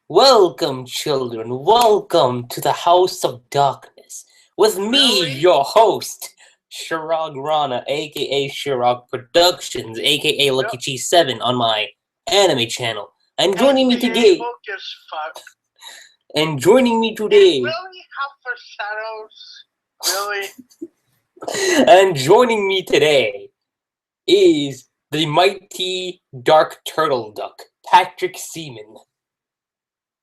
Welcome, children. Welcome to the House of Darkness. With me, Really? your host, Shirag Rana, aka Shirag Productions, aka Lucky Cheese 7 on my anime channel. And joining me today. Focus fuck. And joining me today. Really? Half for shadows? Really? And joining me today is the mighty Dark Turtle Duck, Patrick Seaman.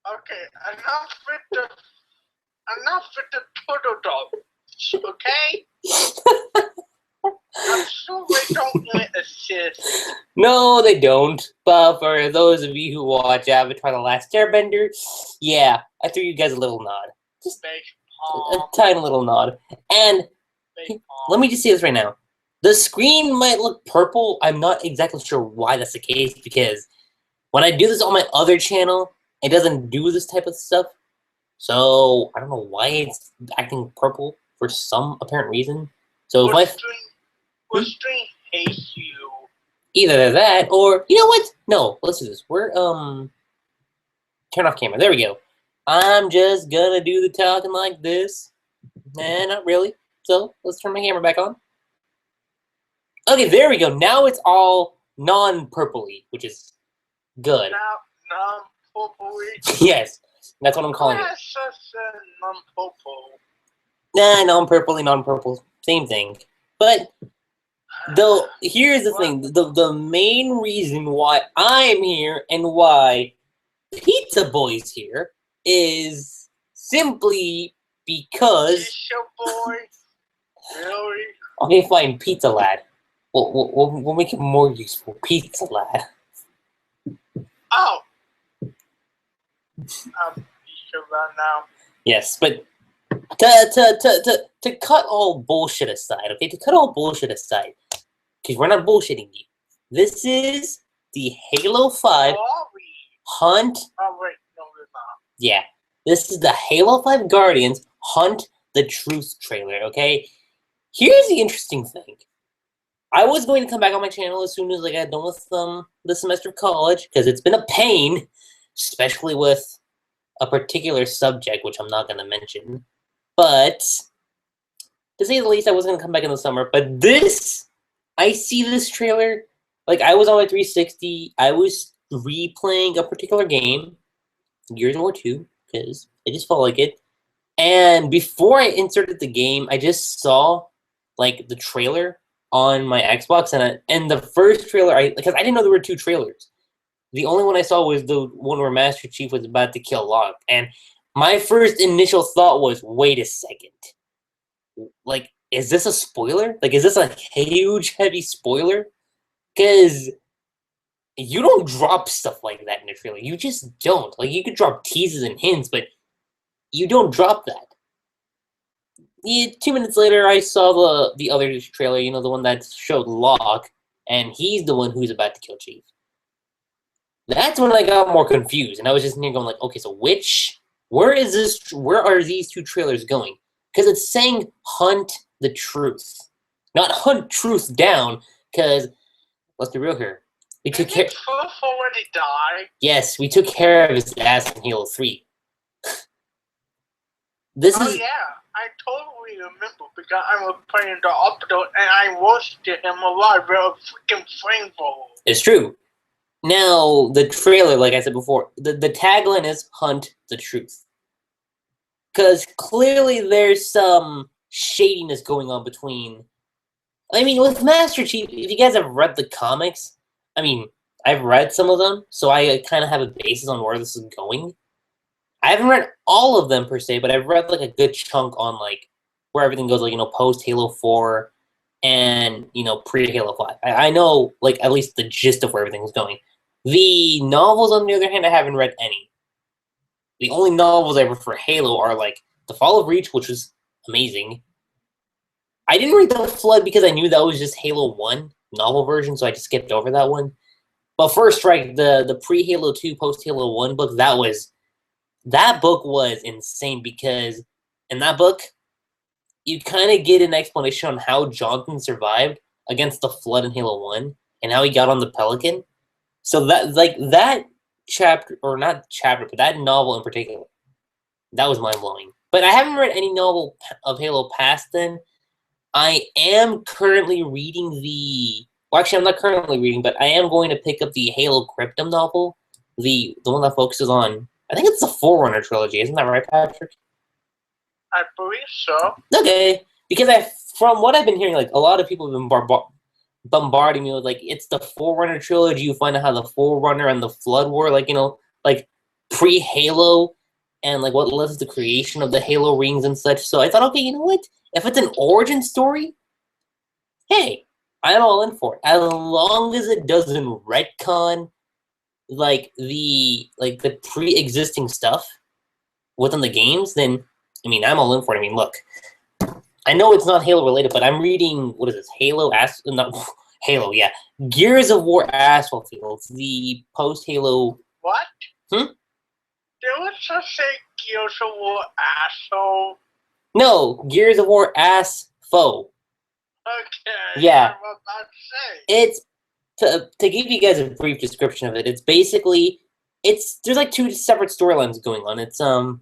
Okay, enough with the turtle dog. Okay? I'm sure they don't want assist. No, they don't. But for those of you who watch Avatar: The Last Airbender, yeah, I threw you guys a little nod. Just a tiny little nod. And let me just say this right now. The screen might look purple. I'm not exactly sure why that's the case, because when I do this on my other channel, it doesn't do this type of stuff. So I don't know why it's acting purple for some apparent reason. So if What string hates you? either that or you know what? No, let's do this. We're turn off camera. There we go. I'm just gonna do the talking like this. Nah, not really. So let's turn my camera back on. Okay, there we go. Now it's all non-purpley, which is good. Non-purpley? Yes, that's what I'm calling it. Non-purple. Nah, non-purpley, non-purple, same thing. But though, here's the thing: the main reason why I'm here and why Pizza Boy's here is simply because. Pizza Boy? Really? Okay, fine, Pizza Lad. We'll make it more useful. Pizza Lad. Oh! Pizza Lad now. Yes, but to cut all bullshit aside, okay? To cut all bullshit aside, because we're not bullshitting you. This is the Halo 5 Hunt. Oh, wait, no, we're not. Yeah, this is the Halo 5 Guardians Hunt the Truth trailer, okay? Here's the interesting thing. I was going to come back on my channel as soon as I got done with the semester of college, because it's been a pain, especially with a particular subject, which I'm not going to mention. But, to say the least, I was going to come back in the summer. But this, I see this trailer, like I was on my 360, I was replaying a particular game, Gears of War 2, because I just felt like it. And before I inserted the game, I just saw, like, the trailer on my Xbox, and the first trailer, because I didn't know there were two trailers. The only one I saw was the one where Master Chief was about to kill Locke, and my first initial thought was, wait a second. Like, is this a spoiler? Like, is this a huge, heavy spoiler? Because you don't drop stuff like that in a trailer. You just don't. Like, you could drop teases and hints, but you don't drop that. Yeah, 2 minutes later, I saw the other trailer, you know, the one that showed Locke, and he's the one who's about to kill Chief. That's when I got more confused, and I was just here going like, okay, so where are these two trailers going? Because it's saying Hunt the Truth, not Hunt Truth down, because, let's be real here, we took care. Did Truth already die? Yes, we took care of his ass in Halo 3. Oh yeah, I totally remember because I was playing the episode and I watched him alive with a freaking flamethrower. It's true. Now, the trailer, like I said before, the tagline is Hunt the Truth. Because clearly there's some shadiness going on between. I mean, with Master Chief, if you guys have read the comics, I mean, I've read some of them, so I kind of have a basis on where this is going. I haven't read all of them per se, but I've read like a good chunk on like where everything goes, like, you know, post Halo 4 and, you know, pre Halo 5. I know like at least the gist of where everything's going. The novels, on the other hand, I haven't read any. The only novels I read for Halo are like The Fall of Reach, which was amazing. I didn't read The Flood because I knew that was just Halo 1 novel version, so I just skipped over that one. But First Strike, the pre-Halo 2, post-Halo 1 book, that book was insane because in that book, you kind of get an explanation on how Jonathan survived against the Flood in Halo 1 and how he got on the Pelican. So that chapter, or not chapter, but that novel in particular, that was mind-blowing. But I haven't read any novel of Halo past then. I am currently reading the... Well, actually, I'm not currently reading, but I am going to pick up the Halo Cryptum novel. The one that focuses on... I think it's the Forerunner trilogy. Isn't that right, Patrick? I believe so. Okay. Because from what I've been hearing, like, a lot of people have been bombarding me with, like, it's the Forerunner trilogy. You find out how the Forerunner and the Flood War, like, you know, like, pre-Halo, and, like, what led to the creation of the Halo rings and such. So I thought, okay, you know what? If it's an origin story, hey, I'm all in for it. As long as it doesn't retcon like the pre-existing stuff within the games, then I mean I'm all in for it. I mean, look, I know it's not Halo related, but I'm reading what is this? Not Halo, yeah. Gears of War Asphalt Fields, the post-Halo. What? Hmm? There was just a Gears of War asshole. No, Gears of War Asphalt. Okay. Yeah. I'm about to say. It's to give you guys a brief description of it. It's basically there's like two separate storylines going on. It's what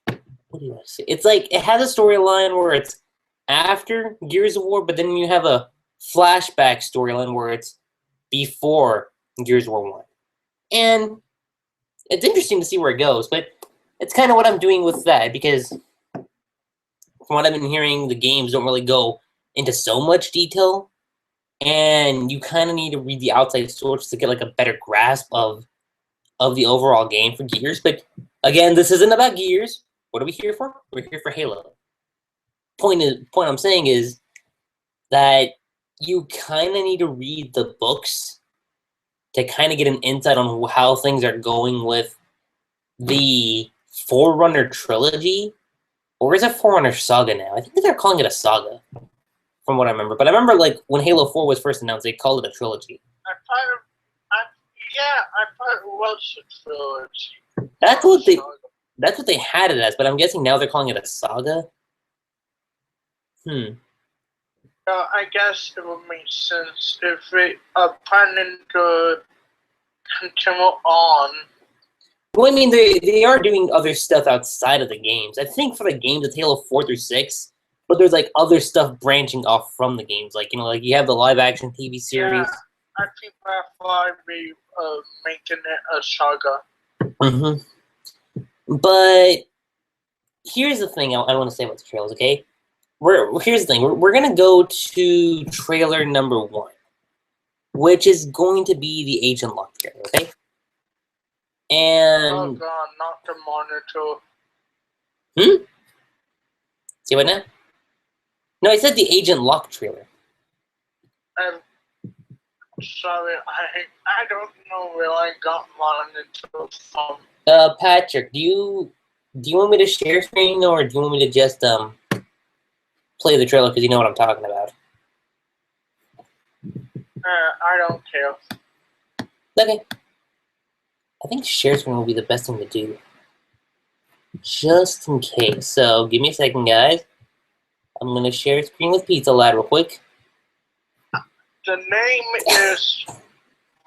do you want to say? It's like it has a storyline where it's after Gears of War, but then you have a flashback storyline where it's before Gears of War 1. And it's interesting to see where it goes, but it's kind of what I'm doing with that, because from what I've been hearing, the games don't really go into so much detail, and you kind of need to read the outside source to get like a better grasp of the overall game for Gears. But again, this isn't about Gears. What are we here for? We're here for Halo. Point I'm saying is that you kind of need to read the books to kind of get an insight on how things are going with the Forerunner trilogy. Or is it Forerunner Saga now? I think they're calling it a saga, from what I remember. But I remember, like, when Halo 4 was first announced, they called it a trilogy. I thought it was a trilogy. That's what they had it as, but I'm guessing now they're calling it a saga. I guess it would make sense if they are planning to continue on. Well, I mean, they are doing other stuff outside of the games. I think for the games, it's Halo 4 through 6, but there's, like, other stuff branching off from the games. Like, you know, like, you have the live-action TV series. Yeah, I think that's why they making it a saga. Mm-hmm. But here's the thing I want to say about the trailers, okay? Here's the thing. We're going to go to trailer number 1, which is going to be the Agent Locke trailer, okay? And... Oh god, not the monitor. See what now? No, I said the Agent Locke trailer. I'm sorry, I don't know where I got monitor from. Patrick, do you want me to share screen, or do you want me to just play the trailer because you know what I'm talking about? I don't care. Okay. I think share screen will be the best thing to do. Just in case. So, give me a second, guys. I'm going to share screen with Pizza Lad real quick. The name is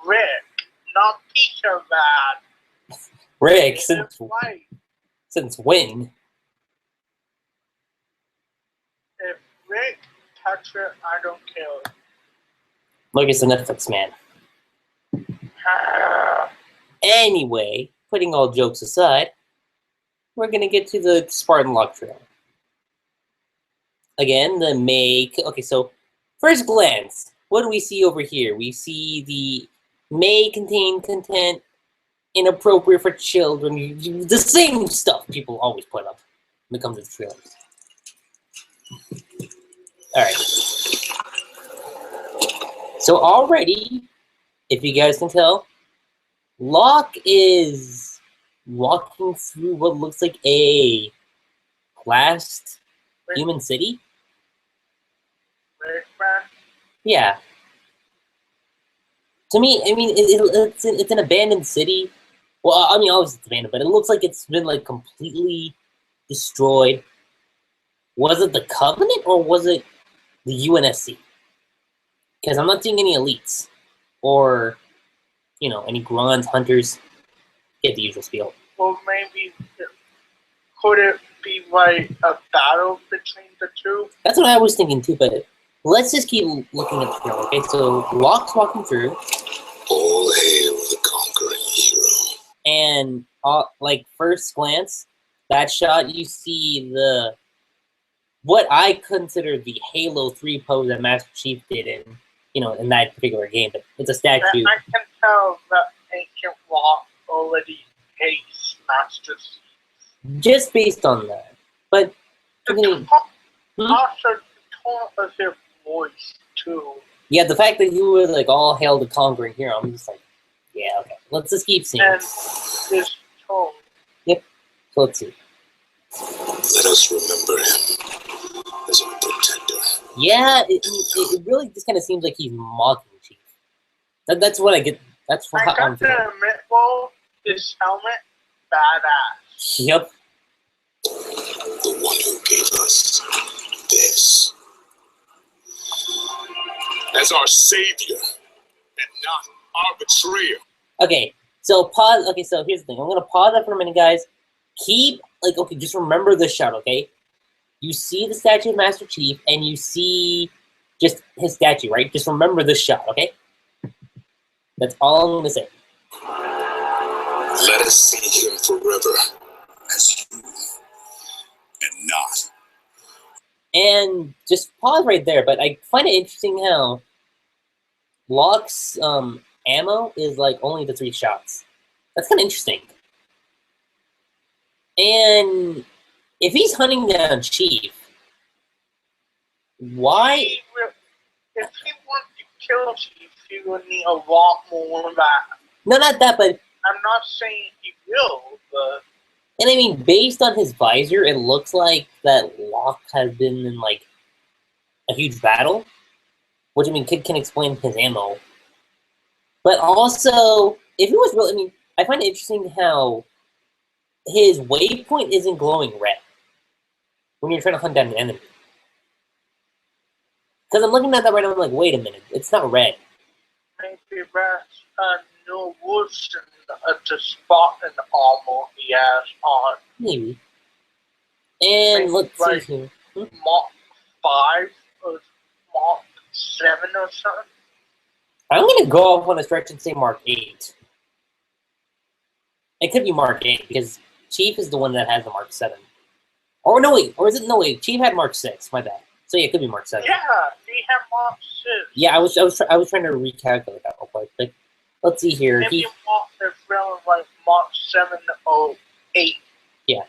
Rick, not Pizza Lad. Rick, since when? If Rick touch it, I don't care. Look, it's the Netflix man. Anyway, putting all jokes aside, we're going to get to the Spartan Locke trailer. Again, okay, so first glance, what do we see over here? We see the may contain content inappropriate for children. The same stuff people always put up when it comes to the trailers. Alright. So already, if you guys can tell, Locke is walking through what looks like a glassed human city. Yeah. To me, I mean, it's an abandoned city. Well, I mean, obviously it's abandoned, but it looks like it's been, like, completely destroyed. Was it the Covenant, or was it the UNSC? Because I'm not seeing any elites. Or, you know, any Grons, hunters. get the usual spiel. Or maybe could it be like a battle between the two? That's what I was thinking too, but let's just keep looking at the trailer, okay? So Locke's walking through. All hail the conquering hero. And like first glance, that shot you see what I consider the Halo 3 pose that Master Chief did in that particular game, but it's a statue. I can tell that Ancient Locke already hates Master Chief. Just based on that. But Also, the tone of his voice too. Yeah, the fact that you were like all hail the conquering hero, I'm just like, yeah, okay. Let's just keep seeing. And his tone. Yep. So let's see. Let us remember him as our protector. Yeah, it really just kind of seems like he's mocking Chief. That's what I get. That's what I'm feeling. Admit, though, this helmet, badass. Yep. The one who gave us this as our savior and not our betrayer. Okay, so pause. Okay, so here's the thing. I'm gonna pause that for a minute, guys. Just remember this shot, okay? You see the statue of Master Chief, and you see just his statue, right? Just remember this shot, okay? That's all I'm gonna say. Let us see him forever as you and not. And just pause right there, but I find it interesting how Locke's ammo is like only the 3 shots. That's kind of interesting. And if he's hunting down Chief, why? If he wants to kill Chief, he would need a lot more than that. No, not that, but I'm not saying he will, but. And I mean, based on his visor, it looks like that Locke has been in like a huge battle, which I mean can explain his ammo. But also, if it was really, I mean, I find it interesting how his waypoint isn't glowing red when you're trying to hunt down an enemy. Because I'm looking at that right now, I'm like, wait a minute, it's not red. Maybe that's a new version of the Spartan armor he has on. Maybe. And maybe let's like see here. Mark 5 or Mark 7 or something. I'm going to go off on a stretch and say Mark 8. It could be Mark 8 because Chief is the one that has the Mark 7. Or no, wait. Or is it? No, wait. Chief had Mark 6. My bad. So yeah, it could be Mark 7. Yeah, he had Mark 6. Yeah, I was trying to recalculate that real quick. But let's see here. Maybe Mark is really like Mark 7 or 8. Yeah.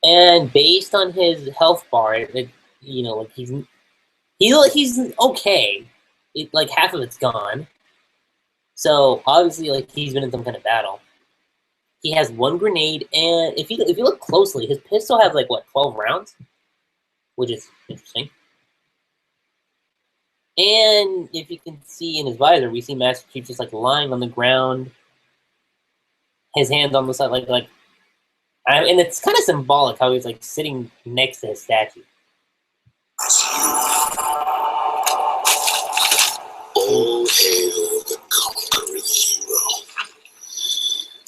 And based on his health bar, like he's okay. Like half of it's gone. So obviously, like he's been in some kind of battle. He has 1 grenade, and if you look closely, his pistol has like what 12 rounds, which is interesting. And if you can see in his visor, we see Master Chief just like lying on the ground, his hands on the side, and it's kind of symbolic how he's like sitting next to his statue. All hail the conquering hero.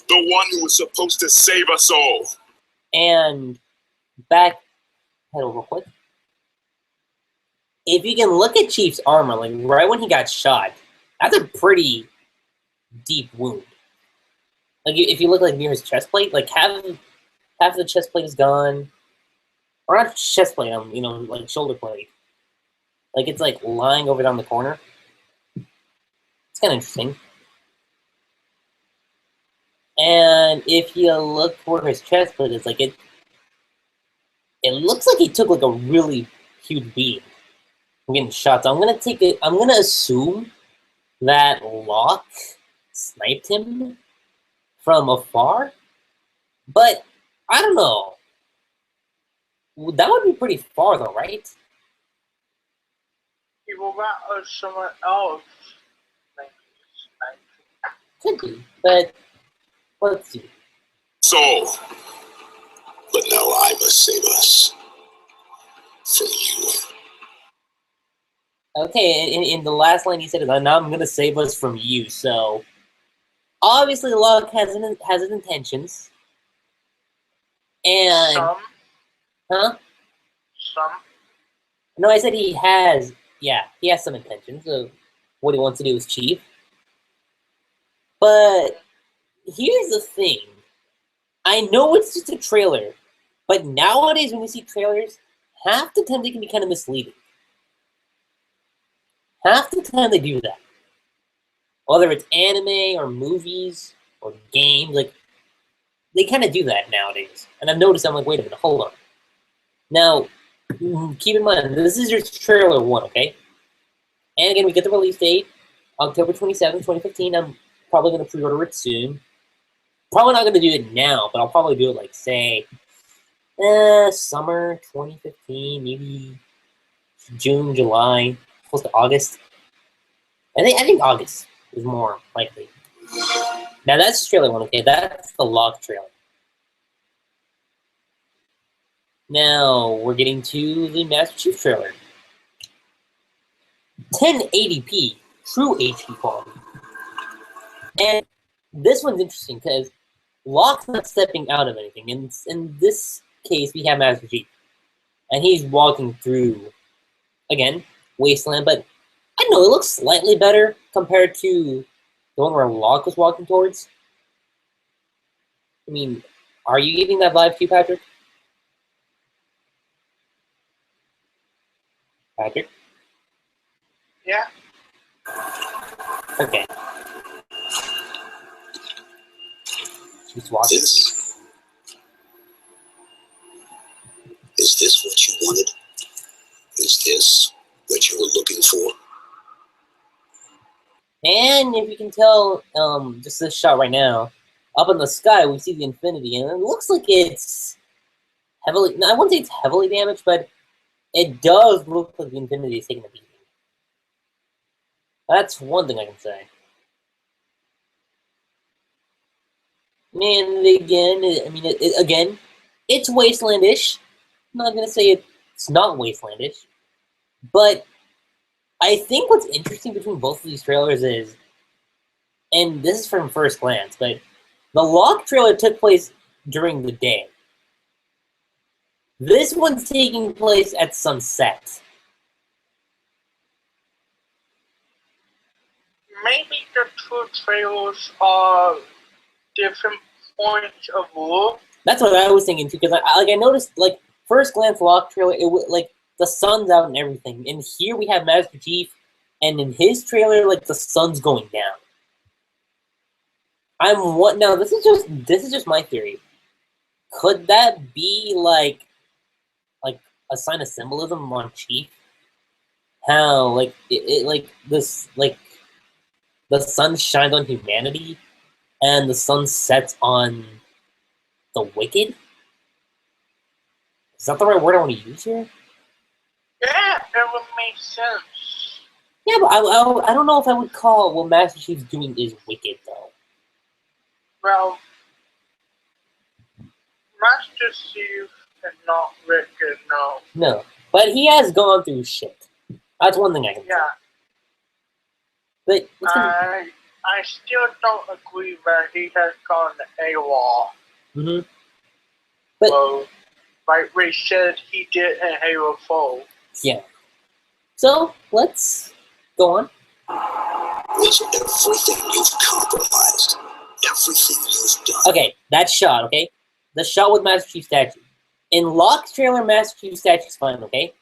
The one who was supposed to save us all. And back, head over real quick. If you can look at Chief's armor, like right when he got shot, that's a pretty deep wound. Like if you look like near his chest plate, like half of the chest plate is gone. Or not chest plate, like shoulder plate. Like it's like lying over down the corner. It's kind of interesting. And if you look where his chest plate is, like it looks like he took like a really huge beat. I'm getting shot. So I'm gonna assume that Locke sniped him from afar. But I don't know. That would be pretty far though, right? People got someone else. Could be, but let's see. So, but now I must save us from you. Okay, in the last line he said, "Now I'm gonna save us from you." So Obviously, Locke has his intentions, and Some. huh? Some. No, I said he has. Yeah, he has some intentions of what he wants to do with Chief. But here's the thing: I know it's just a trailer, but nowadays when we see trailers, half the time they can be kind of misleading. Half the time they do that. Whether it's anime or movies or games, like they kind of do that nowadays. And I've noticed, I'm like, wait a minute, hold on. Now, keep in mind, this is your trailer one, okay? And again, we get the release date, October 27th, 2015. I'm probably going to pre-order it soon. Probably not going to do it now, but I'll probably do it, like, say, summer 2015, maybe June, July, close to August. I think August is more likely. Now, that's the trailer one, okay? That's the Locke trailer. Now, we're getting to the Master Chief trailer. 1080p, true HD quality. And this one's interesting because Locke's not stepping out of anything. In this case, we have Master Chief. And he's walking through, again, Wasteland, but I don't know, it looks slightly better compared to the one where Locke was walking towards. I mean, are you getting that vibe too, Patrick? Patrick? Yeah. Okay. She's walking. Is this what you wanted? Is this what you were looking for? And if you can tell, just this shot right now, up in the sky, we see the Infinity, and it looks like it's heavily, no, I wouldn't say it's heavily damaged, but it does look like the Infinity is taking a beating. That's one thing I can say. And again, I mean, again, it's Wastelandish. I'm not going to say it's not Wastelandish, but I think what's interesting between both of these trailers is, and this is from first glance, but the Locke trailer took place during the day. This one's taking place at sunset. Maybe the two trailers are different points of view. That's what I was thinking too, because I noticed, like, first glance Locke trailer, it was like the sun's out and everything, and here we have Master Chief, and in his trailer, like, the sun's going down. Now this is just my theory. Could that be like a sign of symbolism on Chief? How like it like this like the sun shines on humanity and the sun sets on the wicked? Is that the right word I want to use here? Yeah, it would make sense. Yeah, but I don't know if I would call what Master Chief's doing is wicked though. Well, Master Chief is not wicked, no. No, but he has gone through shit. That's one thing I can say. Yeah. But I still don't agree that he has gone AWOL. Mm-hmm. But well, like we said, he did in Halo 4. Yeah. So let's go on. Was everything you've compromised, everything you've done. Okay, that shot. Okay, the shot with Master Chief statue. In Locke's trailer, Master Chief statue's fine. Okay.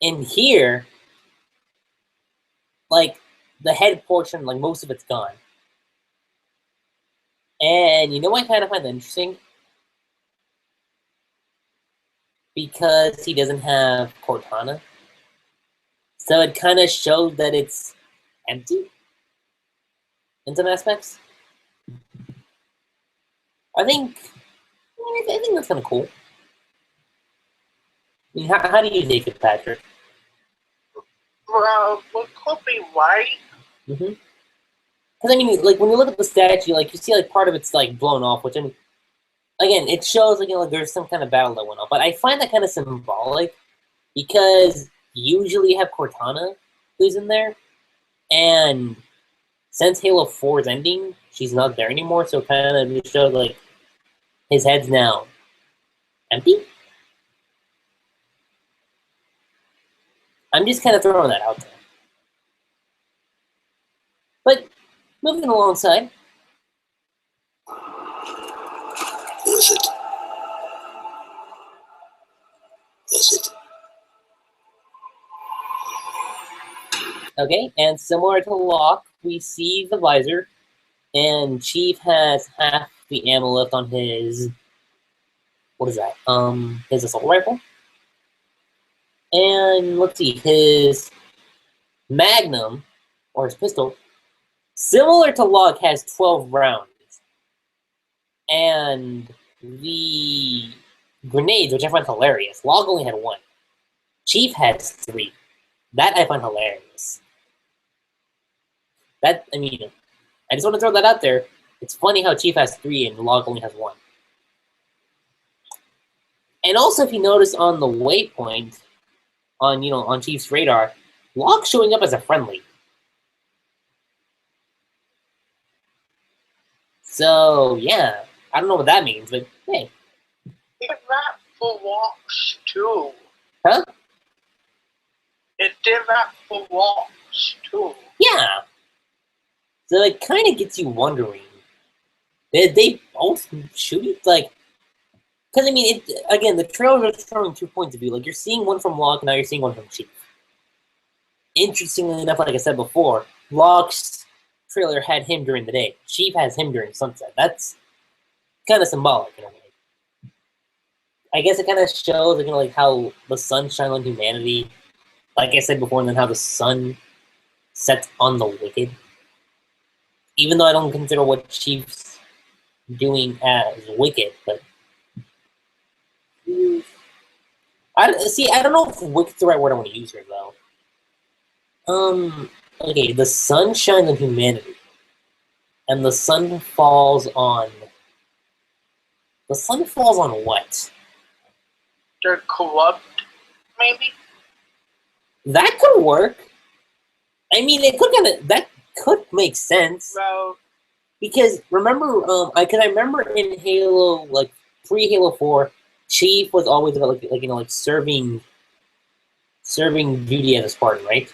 In here, like the head portion, like most of it's gone. And you know what I kind of find that interesting? Because he doesn't have Cortana. So it kind of shows that it's empty in some aspects. I think that's kind of cool. I mean, how do you take it, Patrick? Well, it could be right. Mm-hmm. Because, I mean, like, when you look at the statue, like, you see, like, part of it's, like, blown off, which, I mean, again, it shows, like, you know, like, there's some kind of battle that went on. But I find that kind of symbolic because usually you have Cortana who's in there, and since Halo 4's ending, she's not there anymore, so kind of just shows like his head's now empty. I'm just kind of throwing that out there. But moving alongside. Was it? Was it? Okay, and similar to Locke, we see the visor, and Chief has half the ammo left on his, what is that? His assault rifle. And let's see, his Magnum, or his pistol, similar to Locke, has 12 rounds. And the grenades, which I find hilarious, Locke only had 1. Chief has 3. That I find hilarious. That, I mean, I just want to throw that out there. It's funny how Chief has 3 and Locke only has 1. And also, if you notice on the waypoint, on Chief's radar, Locke's showing up as a friendly. So yeah, I don't know what that means, but hey. It that for walks too. Huh? It did that for walks too. Yeah. So it kind of gets you wondering. Did they both shoot it? Like, because I mean, again, the trailer is showing 2 points of view. Like, you're seeing one from Locke, and now you're seeing one from Chief. Interestingly enough, like I said before, Locke's trailer had him during the day. Chief has him during sunset. That's kind of symbolic in a way. I guess it kind of shows, like how the sun shines on humanity. Like I said before, and then how the sun sets on the wicked. Even though I don't consider what Chief's doing as wicked, but I don't know if wicked's the right word I want to use here though. Okay, the sun shines on humanity, and the sun falls on. The sun falls on what? They're corrupt, maybe. That could work. I mean, it could that could make sense. Well, Because remember, I remember in Halo, like pre-Halo 4, Chief was always about like serving duty as a Spartan, right?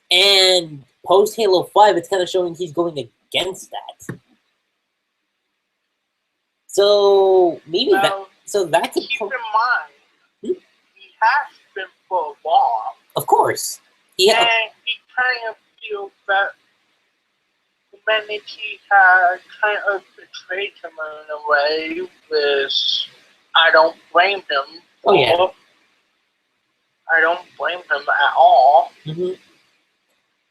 And post Halo 5, it's kind of showing he's going against that. So maybe that could keep in mind, he has been for a while. Of course. Yeah. And he kind of feels that humanity had kind of betrayed him in a way, which I don't blame him for. Oh, yeah. I don't blame him at all. Mm-hmm.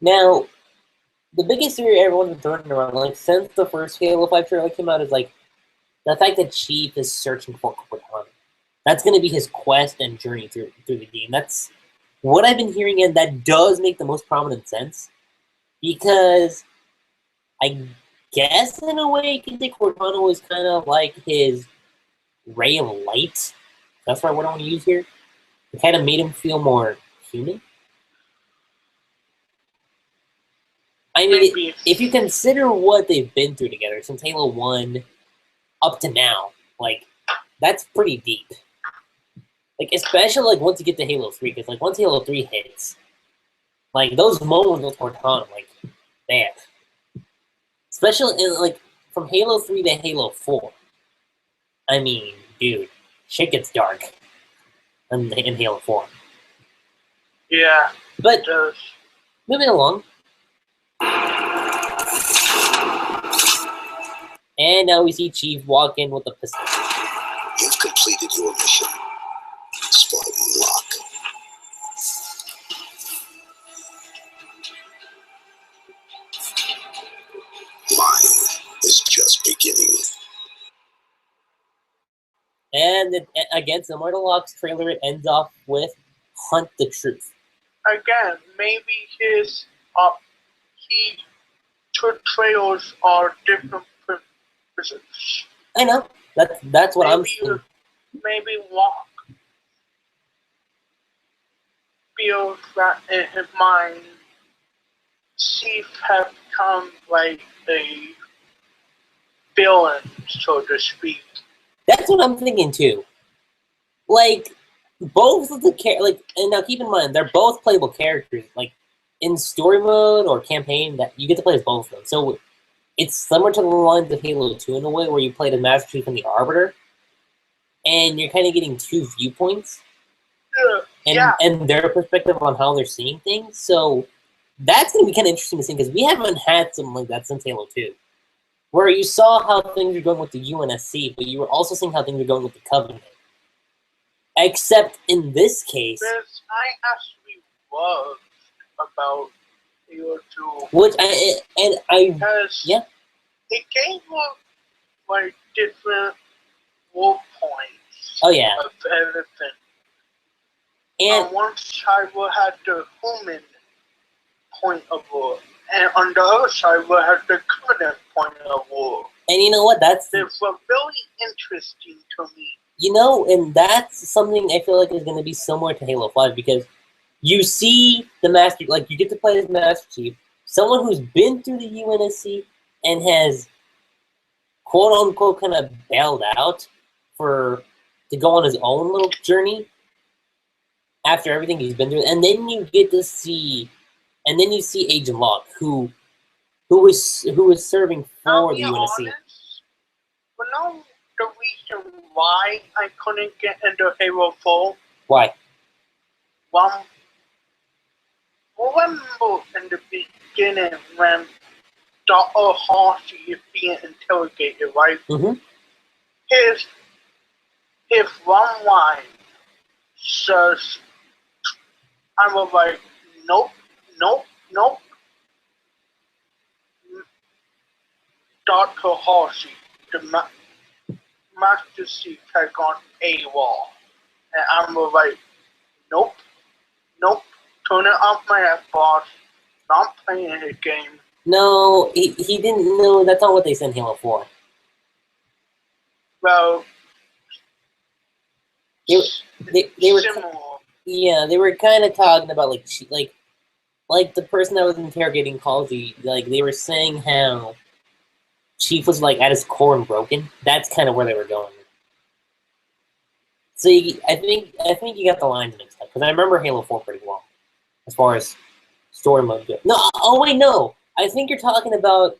Now, the biggest theory everyone's been throwing around, like, since the first Halo 5 trailer came out, is, like, the fact that Chief is searching for Cortana. That's going to be his quest and journey through the game. That's what I've been hearing, and that does make the most prominent sense. Because I guess, in a way, you can say Cortana was kind of like his ray of light. That's the right word I want to use here. It kind of made him feel more human. I mean, if you consider what they've been through together since Halo 1 up to now, like, that's pretty deep. Like, especially, like, once you get to Halo 3, because, like, once Halo 3 hits, like, those moments with Cortana, like, man. Especially, like, from Halo 3 to Halo 4. I mean, dude, shit gets dark in Halo 4. Yeah. But, it does. moving along. And now we see Chief walk in with a pistol. You've completed your mission, Spartan Locke. Mine is just beginning. And again, similar to Locke's trailer, it ends off with Hunt the Truth. Again, maybe his two trailers are different purposes. I know. That's what I'm saying. Maybe Locke feels that in his mind Chief have become like a villain, so to speak. That's what I'm thinking too. Like, both of the and now keep in mind they're both playable characters. Like in story mode or campaign, that you get to play as both of them. So it's similar to the lines of Halo 2 in a way, where you play the Master Chief and the Arbiter, and you're kind of getting two viewpoints and their perspective on how they're seeing things. So that's going to be kind of interesting to see, because we haven't had something like that since Halo 2, where you saw how things are going with the UNSC, but you were also seeing how things are going with the Covenant. Except in this case, This I actually loved about Halo 2. which Because yeah, it gave us like different viewpoints oh yeah, of everything. and On one side we had the human point of view, and on the other side we had the Covenant point of view. and you know what? They were really interesting to me. You know, and that's something I feel like is going to be similar to Halo 5, because you see the Master, like, you get to play as Master Chief, someone who's been through the UNSC and has, quote-unquote, kind of bailed out to go on his own little journey after everything he's been through, and then you get to see, and then you see Agent Locke, who was serving for the UNSC. Honest, but no, the reason why I couldn't get into Halo 4, Why? remember in the beginning when Dr. Horsey is being interrogated, right? Mm-hmm. His one line says, I was like, nope, nope, nope. Dr. Horsey, the Master Chief, had gone AWOL. And I was like, nope, nope, turn it off my Xbox, not playing his game. No, he didn't know. That's not what they sent Halo 4. Well, They were similar. Yeah, they were kind of talking about like the person that was interrogating Halsey, like they were saying how Chief was like at his core and broken. That's kind of where they were going. So I think you got the lines mixed up, because I remember Halo 4 pretty well as far as story mode goes. No, oh wait, no, I think you're talking about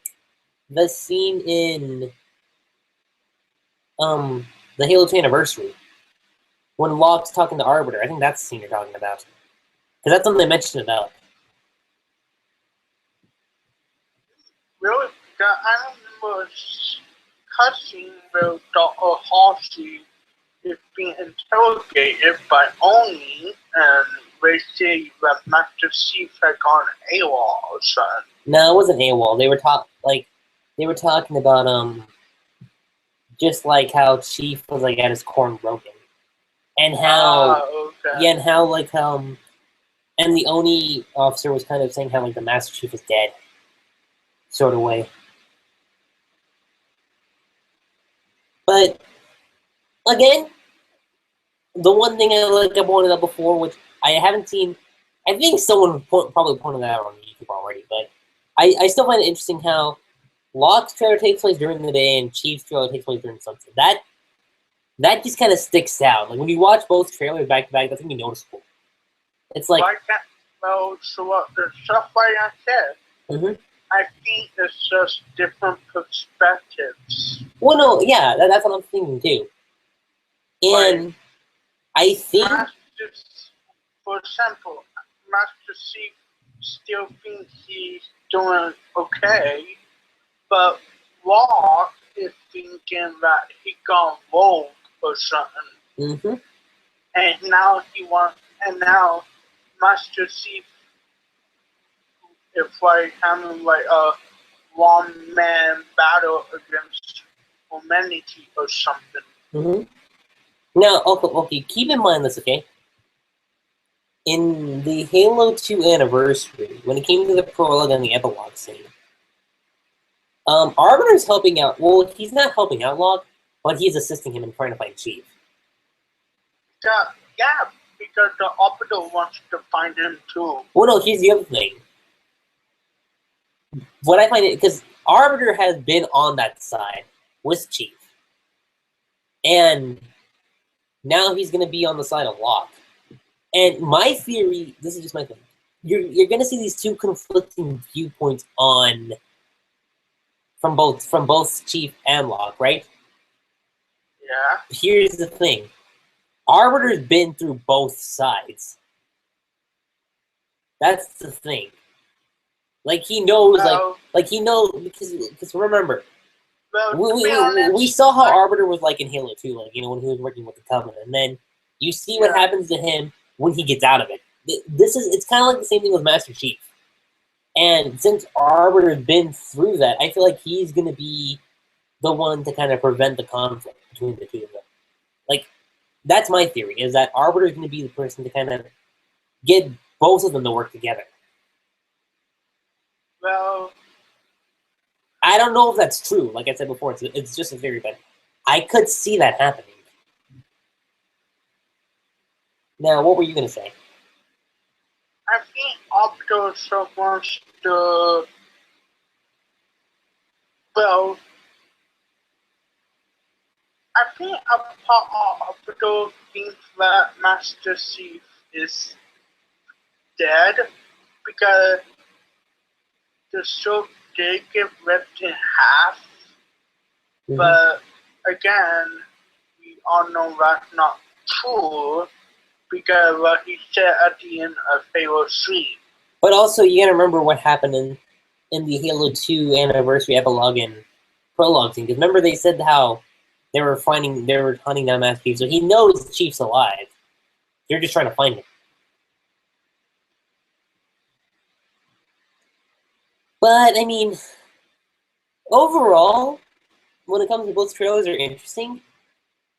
the scene in the Halo 2 anniversary when Locke's talking to Arbiter. I think that's the scene you're talking about, because that's something they mentioned about. Really, I remember cussing with Dr. Horsey is being interrogated by Oni, and they say that Master Chief had gone AWOL or something. No, it wasn't AWOL. They were talking about just like how Chief was like at his core and broken, and how Okay. and how and the Oni officer was kind of saying how like the Master Chief is dead, sort of way. But again, the one thing I pointed out before, which I haven't seen, I think someone probably pointed that out on YouTube already, but I still find it interesting how Locke's trailer takes place during the day and Chief's trailer takes place during sunset. That just kind of sticks out. Like when you watch both trailers back to back, that's gonna be noticeable. It's like, So what the stuff like I said, mm-hmm. I think it's just different perspectives. Well, no, yeah, that's what I'm thinking too. And I think, for example, Master Chief still thinks he's doing okay, but Locke is thinking that he gone rogue or something. mm-hmm. And now Master Chief is like having like a one-man battle against humanity or something. Mm-hmm. Now, okay, keep in mind this, okay? In the Halo 2 anniversary, when it came to the prologue and the epilogue scene, Arbiter's helping out. Well, he's not helping out Locke, but he's assisting him in trying to find Chief. Yeah, because the Arbiter wants to find him too. Well, no, here's the other thing. what I find it, because Arbiter has been on that side with Chief, and now he's going to be on the side of Locke. And my theory, this is just my thing, you're going to see these two conflicting viewpoints from both Chief and Locke, right? Yeah. Here's the thing. Arbiter's been through both sides. That's the thing. Like, he knows, like he knows, because remember, we saw how Arbiter was like in Halo 2, like, you know, when he was working with the Covenant, and then you see what happens to him when he gets out of it. It's kind of like the same thing with Master Chief. And since Arbiter's been through that, I feel like he's going to be the one to kind of prevent the conflict between the two of them. Like, that's my theory, is that Arbiter's going to be the person to kind of get both of them to work together. Well, I don't know if that's true. Like I said before, it's just a theory, but I could see that happening. Now, what were you going to say? I think Opto wants to. Well, I think a part of Opto thinks that Master Chief is dead because the show did get ripped in half. Mm-hmm. But again, we all know that's not true because what he said at the end of Halo 3. But also, you gotta remember what happened in the Halo 2 anniversary epilogue and prologue scene. Because remember, they said how they were hunting down Master Chief, so he knows Chief's alive. They're just trying to find him. But I mean, overall, when it comes to both trailers, are interesting.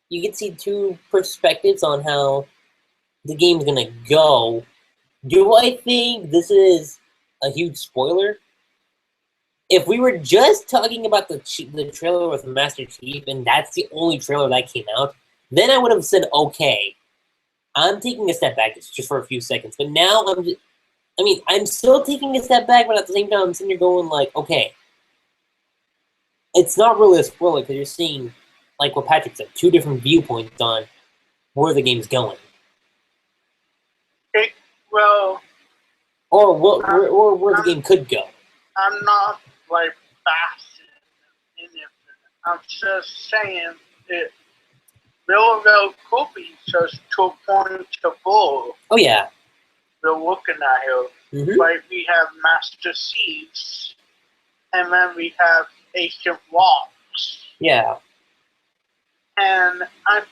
You get to see two perspectives on how the game's gonna go. Do I think this is a huge spoiler? If we were just talking about the trailer with Master Chief, and that's the only trailer that came out, then I would have said, okay, I'm taking a step back just for a few seconds. But now I'm still taking a step back, but at the same time, I'm sitting here going like, okay, it's not really a spoiler because you're seeing, like what Patrick said, two different viewpoints on where the game's going. Well, or where the game could go. I'm not like fasting anything. I'm just saying it real could be just 2.4. Oh yeah. We're looking at here. Mm-hmm. Like we have Master Chiefs, and then we have Agent Walks. Yeah. And I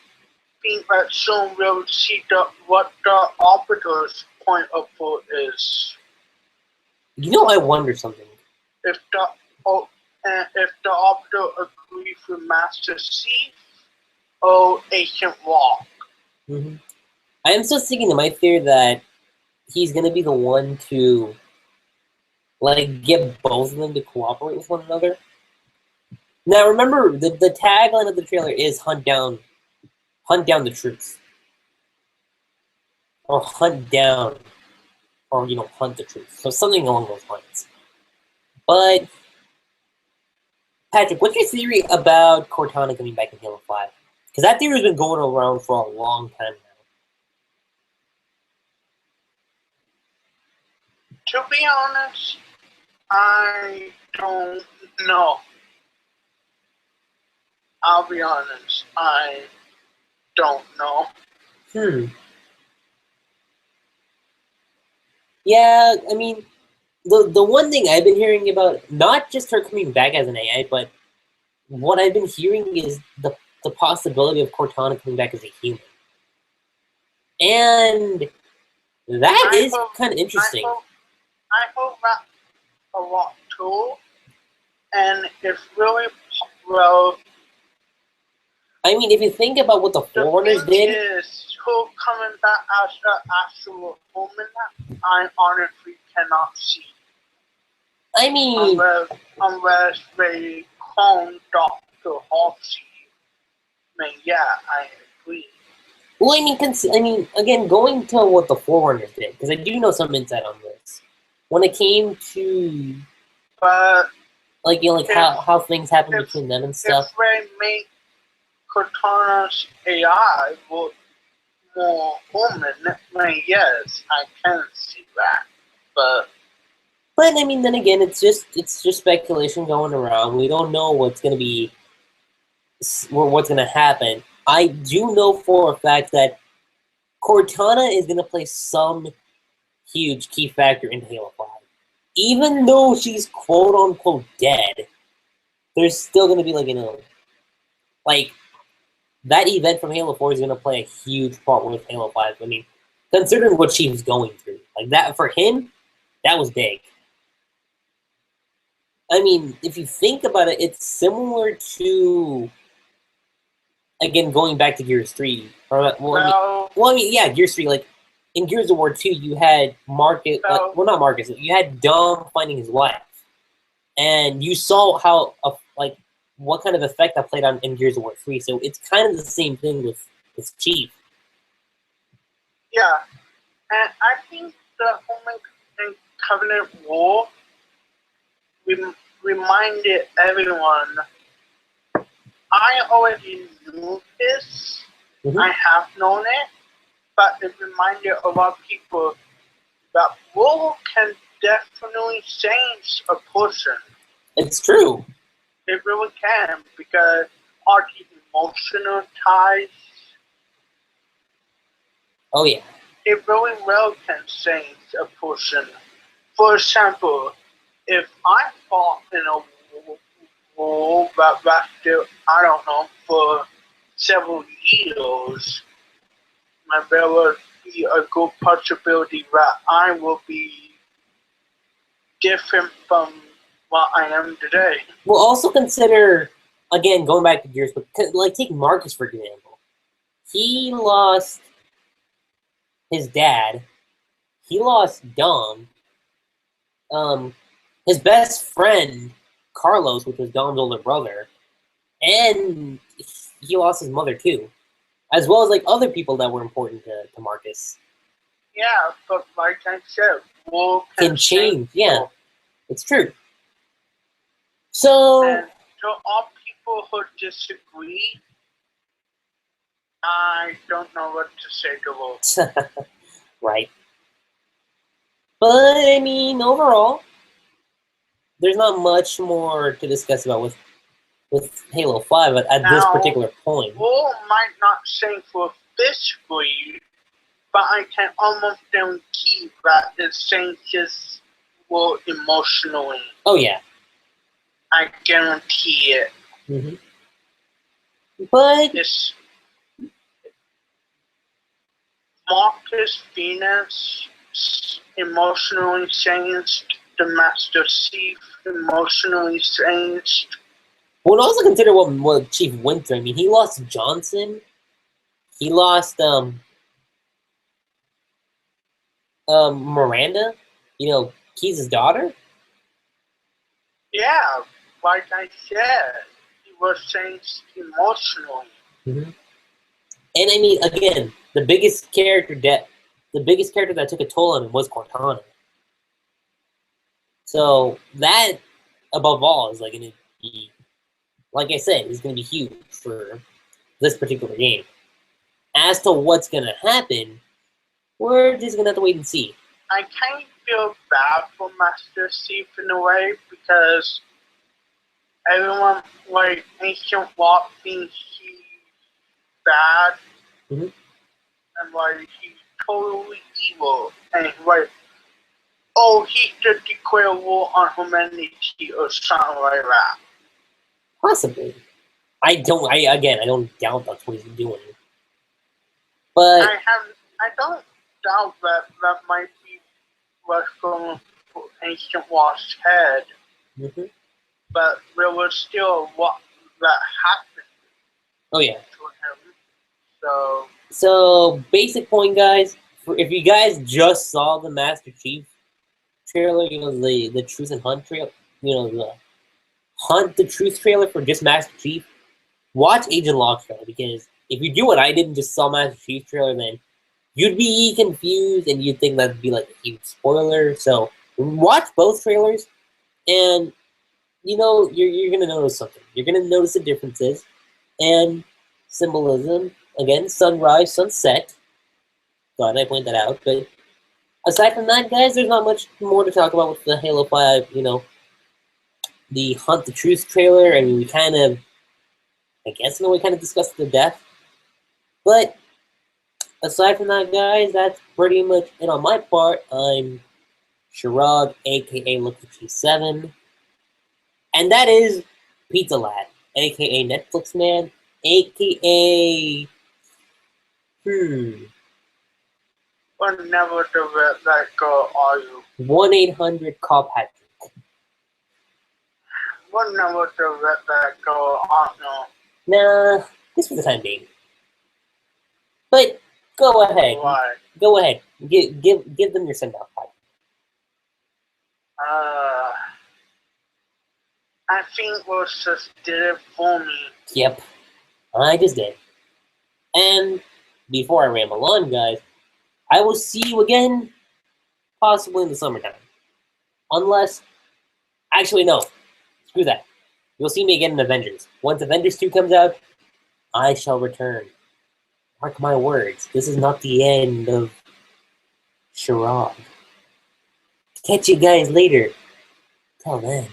think that soon we'll see what the Arbiter's point of view is. You know, I wonder something. If the Arbiter agrees with Master Chief or Agent Walk. Mm-hmm. I am still sticking to my theory that he's gonna be the one to like get both of them to cooperate with one another. Now remember, the tagline of the trailer is hunt down the truth. Or hunt down, or hunt the truth. So something along those lines. But Patrick, what's your theory about Cortana coming back in Halo 5? Because that theory has been going around for a long time now. To be honest, I don't know. I'll be honest, I don't know. Yeah, I mean, the one thing I've been hearing about, not just her coming back as an AI, but what I've been hearing is the possibility of Cortana coming back as a human. And that is kind of interesting. I hope that a lot too. And it's really, well... I mean, if you think about what the Forerunners did... is who coming back as an actual woman, I honestly cannot see. I mean... Unless they clone Dr. Halsey. I mean, yeah, I agree. Well, I mean, again, going to what the Forerunners did, because I do know some insight on this. When it came to But Like, you know, like how things happen between them and stuff. if they make Cortana's AI look more human, then yes, I can see that. But I mean, then again, it's just speculation going around. We don't know what's gonna happen. I do know for a fact that Cortana is gonna play some huge key factor in Halo 5. Even though she's quote unquote dead, there's still gonna be like, you know, like that event from Halo 4 is gonna play a huge part with Halo 5. I mean, considering what she was going through. Like that for him, that was big. I mean, if you think about it, it's similar to, again, going back to Gears 3. Yeah, Gears 3. Like, in Gears of War 2, you had Marcus... well, not Marcus. You had Dom finding his wife. And you saw how, like, what kind of effect that played on in Gears of War 3. So it's kind of the same thing with Chief. Yeah. And I think the Homeland and Covenant War reminded everyone, I already knew this, I have known it, but it reminded a lot of people that war can definitely change a person. It's true. It really can, because all the emotional ties. Oh, yeah. It really well can change a person. For example, if I fought in a war that lasted, I don't know, for several years, there would be a good possibility that I will be different from what I am today. We'll also consider, again, going back to Gears, but like take Marcus for example. He lost his dad. He lost Dom. His best friend Carlos, which was Dom's older brother, and he lost his mother too, as well as like other people that were important to Marcus. Yeah, but like I said, war can change. Yeah, it's true. So, and to all people who disagree, I don't know what to say to them. Right. But, I mean, overall, there's not much more to discuss about with Halo 5 at now, this particular point. War might not say for physically, but I can almost guarantee that it changes war emotionally. Oh, yeah. I guarantee it. Mm-hmm. But it's Marcus Venus emotionally changed, the Master Chief emotionally changed. We'll also consider what Chief went through. I mean, he lost Johnson. He lost Miranda. You know, Keyes' daughter. Yeah, like I said, he was changed emotionally. Mm-hmm. And I mean, again, the biggest character that took a toll on him was Cortana. So that, above all, is like going to be, like I said, is going to be huge for this particular game. As to what's going to happen, we're just going to have to wait and see. I kind of feel bad for Master Chief in a way, because everyone, like, Ancient Walk thinks he's bad, and, like, he's totally evil, and, like, oh, he should declare war on humanity or something like that. Possibly. I don't doubt that's what he's doing. But I don't doubt that might be what's going through Ancient Walk's head. But there was still what that happened. Oh yeah. To him. So basic point, guys. If you guys just saw the Master Chief trailer, you know, the Truth and Hunt trailer, you know, the Hunt the Truth trailer for just Master Chief, watch Agent Locke's trailer, because if you do what I did and just saw Master Chief trailer, then you'd be confused and you'd think that'd be like a huge spoiler. So watch both trailers And you know, you're gonna notice something. You're gonna notice the differences and symbolism. Again, sunrise, sunset. Thought I point that out. But aside from that, guys, there's not much more to talk about with the Halo 5, you know, the Hunt the Truth trailer. I mean, we kind of, I guess, in a way, kind of discussed the death. But aside from that, guys, that's pretty much it on my part. I'm Shirag, aka Lucky G7. And that is Pizza Lad, aka Netflix Man, aka We'll never to let that go, are you? 1-800 Call Patrick. We'll never to let that go, aren't you? Nah, just for the time being. But go ahead. Why? Go ahead. Give them your send off, Patrick. I think was just did it for me. Yep, I just did. And before I ramble on, guys, I will see you again, possibly in the summertime. Unless, actually, no. Screw that. You'll see me again in Avengers. Once Avengers 2 comes out, I shall return. Mark my words, this is not the end of Shirag. Catch you guys later. Till then.